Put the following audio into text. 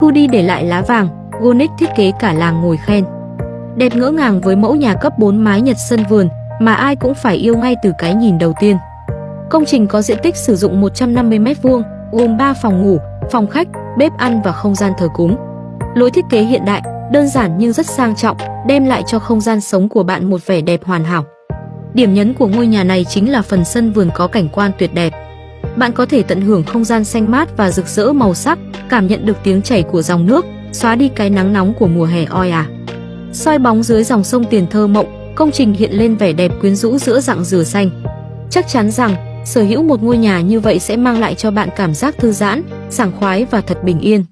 Cudi để lại lá vàng, Gonick thiết kế cả làng ngồi khen. Đẹp ngỡ ngàng với mẫu nhà cấp 4 mái Nhật sân vườn mà ai cũng phải yêu ngay từ cái nhìn đầu tiên. Công trình có diện tích sử dụng 150 m², gồm 3 phòng ngủ, phòng khách, bếp ăn và không gian thờ cúng. Lối thiết kế hiện đại, đơn giản nhưng rất sang trọng, đem lại cho không gian sống của bạn một vẻ đẹp hoàn hảo. Điểm nhấn của ngôi nhà này chính là phần sân vườn có cảnh quan tuyệt đẹp. Bạn có thể tận hưởng không gian xanh mát và rực rỡ màu sắc, cảm nhận được tiếng chảy của dòng nước, xóa đi cái nắng nóng của mùa hè oi ả. Soi bóng dưới dòng sông Tiền thơ mộng, công trình hiện lên vẻ đẹp quyến rũ giữa rặng dừa xanh. Chắc chắn rằng, sở hữu một ngôi nhà như vậy sẽ mang lại cho bạn cảm giác thư giãn, sảng khoái và thật bình yên.